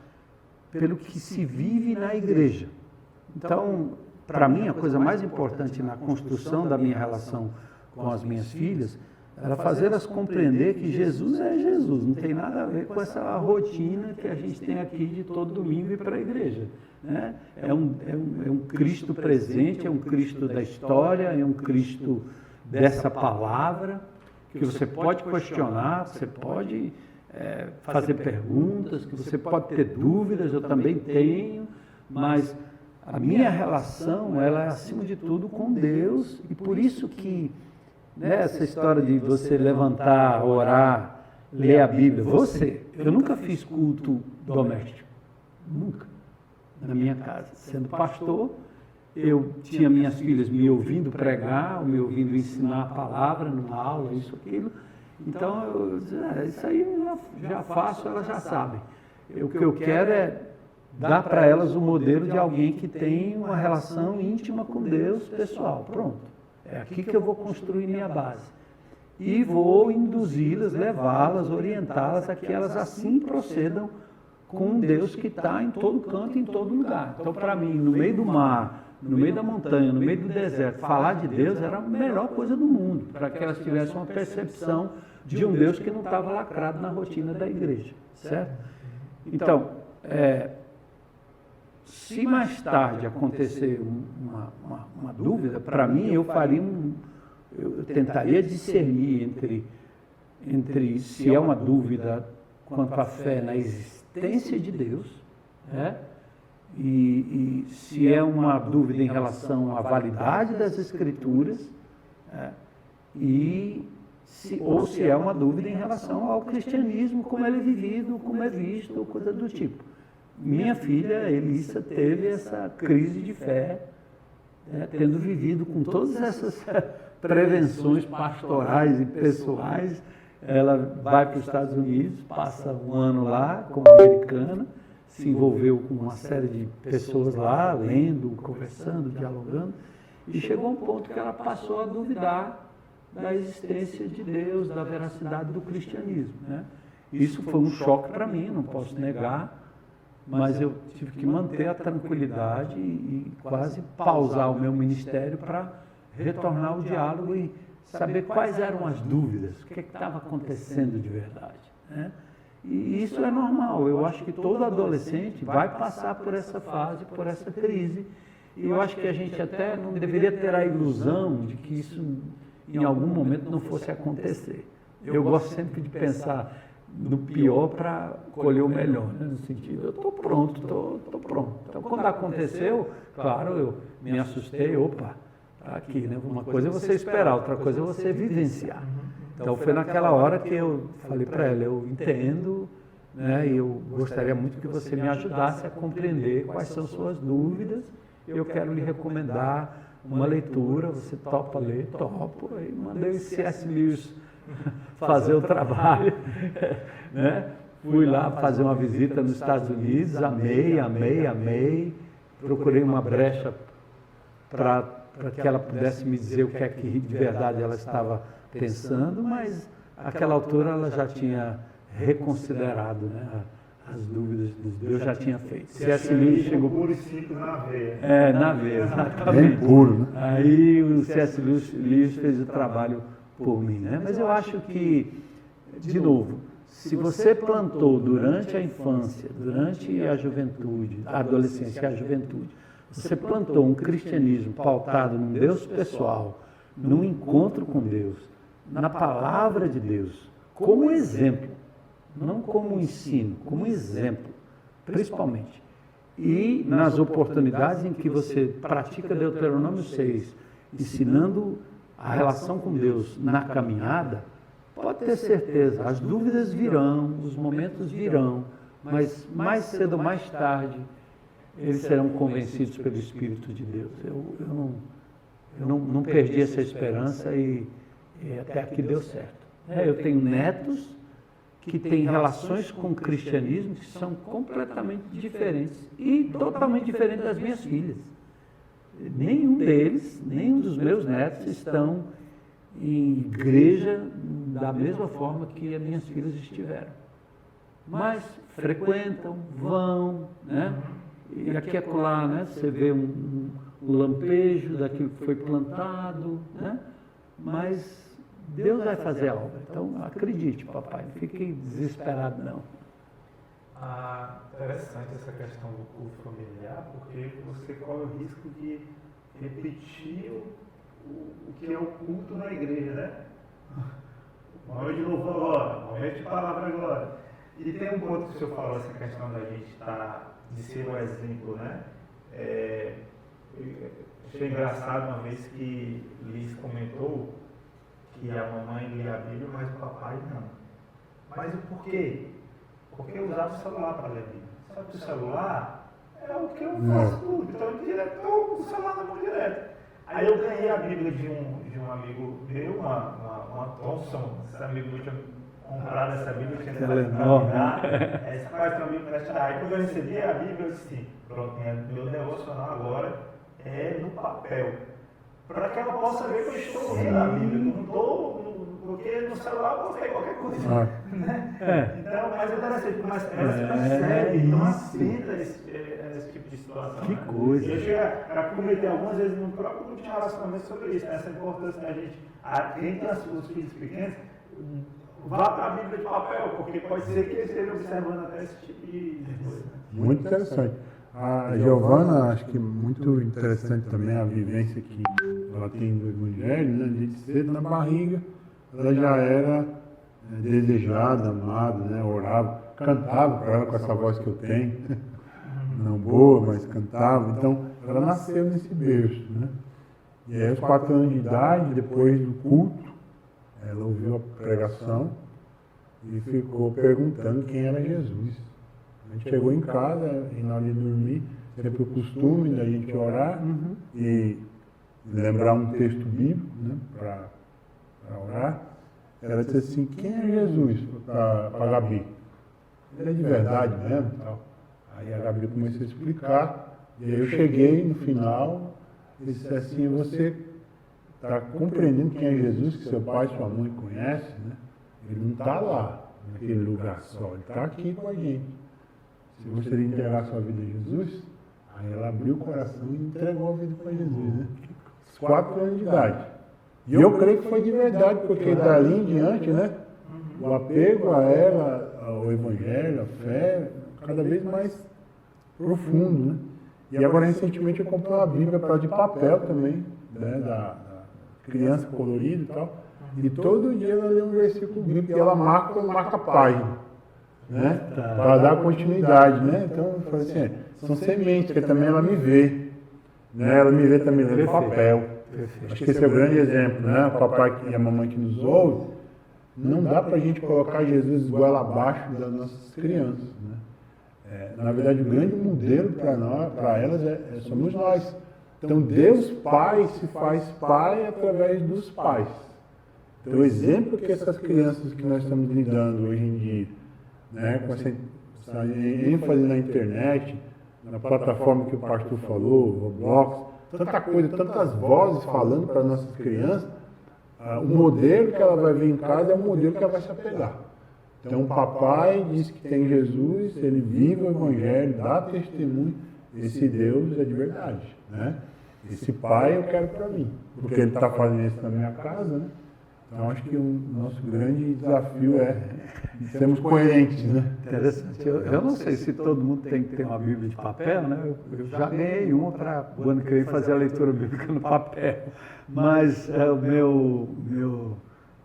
pelo que se vive na igreja. Então, para mim, a coisa mais importante na construção da minha relação com as minhas filhas era fazê-las compreender que Jesus é Jesus, não tem nada a ver com essa rotina que a gente tem aqui de todo domingo ir para a igreja. Né? É um Cristo presente, é um Cristo da história, é um Cristo dessa palavra, que você pode questionar, você pode fazer perguntas, que você pode ter dúvidas, eu também tenho, mas a minha relação, ela é acima de tudo com Deus, e por isso que essa história de você levantar, orar, ler a Bíblia, eu nunca fiz culto doméstico, nunca, na minha casa. Sendo pastor, eu tinha minhas filhas me ouvindo pregar, me ouvindo ensinar a palavra numa aula, isso, aquilo. Então, eu disse, isso aí eu já faço, elas já sabem. O que eu quero é dar para elas o modelo de alguém que tem uma relação íntima com Deus, pessoal. Pronto. É aqui que eu vou construir minha base. E vou induzi-las, levá-las, orientá-las a que elas assim procedam com um Deus que está em todo canto, em todo lugar. Então, para mim, no meio do mar, no meio da montanha, no meio do deserto, falar de Deus era a melhor coisa do mundo, para que elas tivessem uma percepção de um Deus que não estava lacrado na rotina da igreja, certo? Então, se mais tarde acontecer uma dúvida, para mim eu tentaria discernir entre se é uma dúvida quanto à fé na existência de Deus, e se é uma dúvida em relação à validade das Escrituras, ou se é uma dúvida em relação ao cristianismo, como ele é vivido, como é visto, ou coisa do tipo. Minha filha, Elissa, teve essa crise de fé, tendo vivido com todas essas prevenções pastorais e pessoais. Ela vai para os Estados Unidos, passa um ano lá como americana, se envolveu com uma série de pessoas lá, lendo, conversando, dialogando, e chegou a um ponto que ela passou a duvidar da existência de Deus, da veracidade do cristianismo. Isso foi um choque para mim, não posso negar, mas eu tive que manter a tranquilidade e quase pausar o meu ministério para retornar ao diálogo e saber quais eram as dúvidas, o que estava acontecendo de verdade. E isso é normal, eu acho que todo adolescente vai passar por essa fase, por essa crise, e eu acho que a gente até não deveria ter a ilusão de que isso em algum momento não fosse acontecer. Eu gosto sempre de pensar no pior para colher o melhor, no sentido, eu estou pronto, estou pronto. Então, quando aconteceu, claro, eu me assustei, opa, tá aqui, né? Uma coisa é você esperar, outra coisa é você vivenciar. Então, foi naquela hora que eu falei para ela, eu entendo, e eu gostaria muito que você me ajudasse a compreender quais são suas dúvidas, eu quero lhe recomendar uma leitura, você topa ler? Topo. Aí mandei o C.S. Lewis fazer o trabalho, Fui lá fazer uma visita nos Estados Unidos, amei, procurei uma brecha para que ela pudesse me dizer o que é que de verdade ela estava pensando, mas àquela altura ela já tinha reconsiderado, as dúvidas de Deus, já tinha feito. C.S. Lewis chegou... Puro e simples na veia. Na veia, exatamente. Bem puro, né? Aí o C.S. Lewis fez o trabalho por mim, né? Mas eu acho que, de novo, se você plantou durante a infância, durante a juventude, a adolescência e a juventude, você plantou um cristianismo pautado num Deus pessoal, num encontro com Deus, na palavra de Deus, como exemplo, não como ensino, como exemplo, principalmente. E nas oportunidades em que você pratica Deuteronômio 6, ensinando a relação com Deus na caminhada, pode ter certeza, as dúvidas virão, os momentos virão, mas mais cedo ou mais tarde, eles serão convencidos pelo Espírito de Deus. Eu não perdi essa esperança e até aqui deu certo. Eu tenho netos que têm relações com o cristianismo que são completamente diferentes e totalmente diferentes das minhas filhas. Nenhum deles, nenhum dos meus netos estão em igreja da mesma forma que as minhas filhas estiveram. Mas frequentam, vão, né? E aqui e acolá, né? Você vê um lampejo daquilo que foi plantado, né? Mas Deus vai fazer a obra. Então, acredite, papai, não fique desesperado, não. Interessante essa questão do culto familiar, porque você corre o risco de repetir o que é o culto na igreja, né? Momento de louvor agora, momento de palavra agora. E tem um ponto que o senhor falou, essa questão da gente de ser um exemplo, né? Achei engraçado uma vez que Liz comentou que a mamãe lia a Bíblia, mas o papai não. Mas o porquê? Porque eu usava o celular para ler a Bíblia. Só que o celular é o que eu faço tudo. Então, direto, estou com o celular na mão direto. Aí eu ganhei a Bíblia de um amigo meu, uma Thompson. Esse amigo meu tinha comprado essa Bíblia, tinha tentado encaminhar. Essa parte tem um amigo emprestar. Aí quando eu recebi a Bíblia, eu disse, pronto, meu devocional agora é no papel. Para que ela possa ver que eu estou lendo a Bíblia. Não estou, porque no celular eu posso ver qualquer coisa. Né? Então, mas interessante, mas ela se percebe, não aceita esse tipo de situação. Que coisa. Eu chego a cometer algumas vezes no próprio grupo de relacionamento sobre isso, essa importância da gente, quem tem os filhos pequenos, vá para a Bíblia de papel, porque pode ser que eles estejam observando até esse tipo de coisa. Muito interessante. A Giovana, acho que muito interessante também a vivência que ela tem do Evangelho, né? Desde cedo na barriga, ela já era desejada, amada, né? Orava, cantava para ela com essa voz que eu tenho, não boa, mas cantava. Então, ela nasceu nesse berço, né? E aí, aos 4 anos de idade, depois do culto, ela ouviu a pregação e ficou perguntando quem era Jesus. A gente chegou em casa e na hora de dormir, sempre o costume da gente orar e lembrar um texto bíblico, né, para orar. Ela disse assim, quem é Jesus para a Gabi? Ele é de verdade mesmo? Tal. Aí a Gabi começou a explicar, e aí eu cheguei no final e disse assim, você está compreendendo quem é Jesus, que seu pai e sua mãe conhecem, né? Ele não está lá, naquele lugar só, ele está aqui com a gente. Você gostaria de entregar a sua vida a Jesus? Aí ela abriu o coração e entregou a vida para Jesus, né? 4 anos de idade. E eu creio que foi de verdade, porque dali em diante, né? O apego a ela, ao Evangelho, a fé, cada vez mais profundo, né? E agora, recentemente, eu comprei uma Bíblia de papel também, né? Da criança colorida e tal. E todo dia ela lê um versículo bíblico e ela marca a página. Né? Para dar continuidade, né? Então, eu falei assim, são sementes, porque também ela me vê, né? Ela me vê também lendo papel. Acho que esse é o grande exemplo, né? O papai e a mamãe que nos ouve, não dá para a gente colocar Jesus goela abaixo das nossas crianças, né? Na verdade, o grande modelo para elas somos nós. Então, Deus Pai se faz Pai através dos pais. Então, o exemplo que essas crianças que nós estamos lidando hoje em dia, né, com essa ênfase na internet, na plataforma que o pastor falou, Roblox, tanta coisa, tantas vozes falando para nossas crianças, o modelo que ela vai ver em casa é o modelo que ela vai se apegar. Então o papai diz que tem Jesus, ele vive o Evangelho, dá testemunho, esse Deus é de verdade, né? Esse pai eu quero para mim, porque ele está fazendo isso na minha casa, né? Então, acho que o nosso grande desafio é sermos coerentes, né? Interessante. Eu não sei se todo mundo tem que ter uma Bíblia de papel, né? Eu já ganhei uma para o ano que vem fazer a leitura bíblica no papel. Mas o meu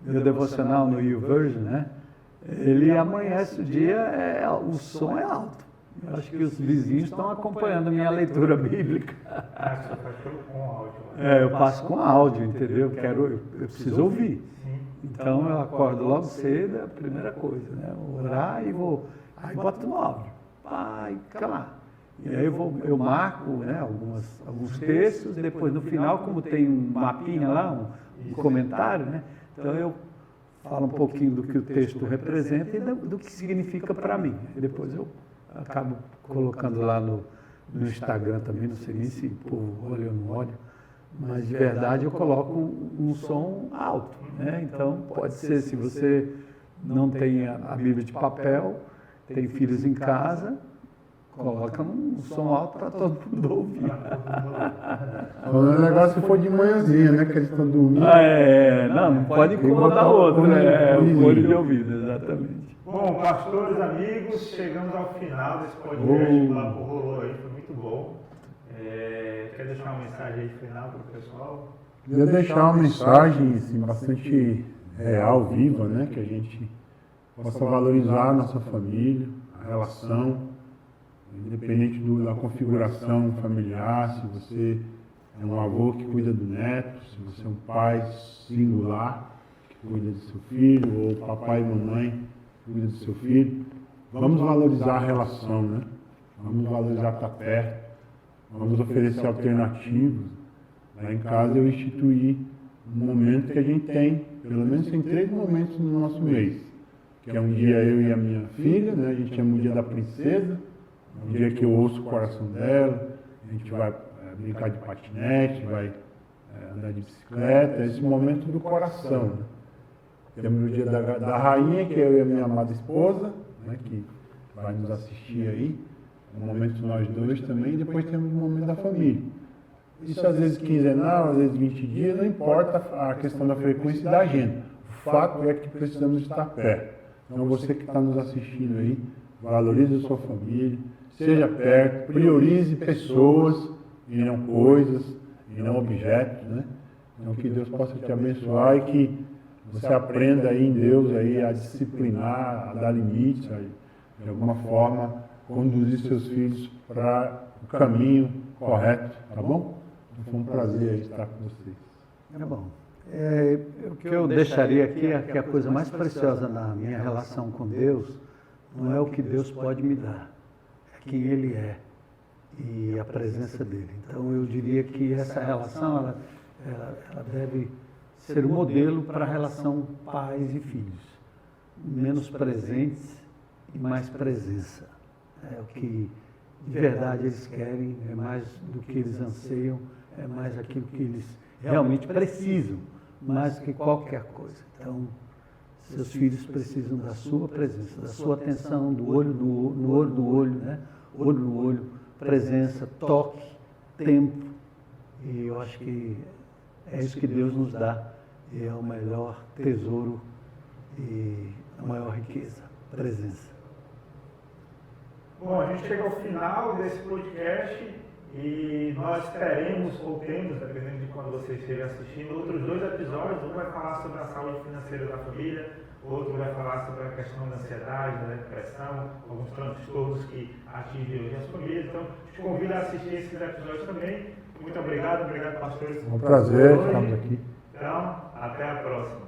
devocional no YouVersion, né? Ele amanhece o dia, o som é alto. Eu acho que os vizinhos estão acompanhando a minha leitura bíblica. Ah, você faz com áudio. Né? Eu passo com áudio, entendeu? Eu preciso ouvir. Então eu acordo logo cedo, é a primeira coisa, né? Orar e vou. Aí boto no áudio. Pai, fica lá. E aí eu marco, né, alguns textos, depois no final, como tem um mapinha lá, um comentário, né? Então eu falo um pouquinho do que o texto representa e do que significa para mim. E depois eu acabo colocando lá no Instagram também, não sei nem se o povo olha ou não olha, mas de verdade eu coloco um som alto, né? Então pode ser, se você não tem a Bíblia de papel, tem filhos em casa, coloca um som alto para todo mundo ouvir. O negócio se for de manhãzinha, né? Que eles estão dormindo. Não pode incomodar o outro, né? O fone de ouvido, exatamente. Bom, pastores, amigos, chegamos ao final desse podcast. O papo rolou aí, foi muito bom. Quer deixar uma mensagem aí final para o pessoal? Queria deixar uma mensagem assim, bastante real, viva, né? Que a gente possa valorizar a nossa família, a relação, independente da configuração familiar, se você é um avô que cuida do neto, se você é um pai singular que cuida do seu filho, ou papai e mamãe que cuida do seu filho, vamos valorizar a relação, né? Vamos valorizar estar perto, vamos oferecer alternativas. Lá em casa eu instituí um momento que a gente tem, pelo menos tem 3 momentos no nosso mês, que é um dia eu e a minha filha, né? A gente chama o dia da princesa, um dia que eu ouço o coração dela, a gente vai brincar de patinete, vai andar de bicicleta, é esse momento do coração. Né? Temos o dia da rainha, que é eu e a minha amada esposa, né? Que vai nos assistir aí, um momento nós dois também, e depois temos o momento da família. Isso às vezes quinzenal, às vezes 20 dias, não importa a questão da frequência e da agenda. O fato é que precisamos estar perto. Então você que está nos assistindo aí, valorize a sua família, seja perto, priorize pessoas e não coisas, e não objetos, né? Então que Deus possa te abençoar e que você aprenda aí em Deus aí a disciplinar, a dar limites, a, de alguma forma conduzir seus filhos para o caminho correto, tá bom? Então, foi um prazer aí estar com vocês. É bom. O que eu deixaria aqui é que a coisa mais preciosa na minha relação com Deus não é o que Deus pode me dar, é quem Ele é e a presença dEle. Então eu diria que essa relação ela deve ser o modelo para a relação pais e filhos. Menos presentes e mais presença. É o que de verdade eles querem, é mais do que eles anseiam, é mais aquilo que eles realmente precisam, mais do que qualquer coisa. Então, seus filhos precisam da sua presença, da sua atenção, do olho no olho do olho, né? Olho no olho, presença, toque, tempo. E eu acho que é isso que Deus nos dá, e é o melhor tesouro e a maior riqueza, presença. Bom, a gente chega ao final desse podcast e nós teremos, ou temos, dependendo de quando você esteja assistindo, outros 2 episódios. Um vai falar sobre a saúde financeira da família, outro vai falar sobre a questão da ansiedade, da depressão, alguns transtornos que atingem hoje as famílias. Então, te convido a assistir esses episódios também. Muito obrigado, pastores. É um prazer estarmos aqui. Então, até a próxima.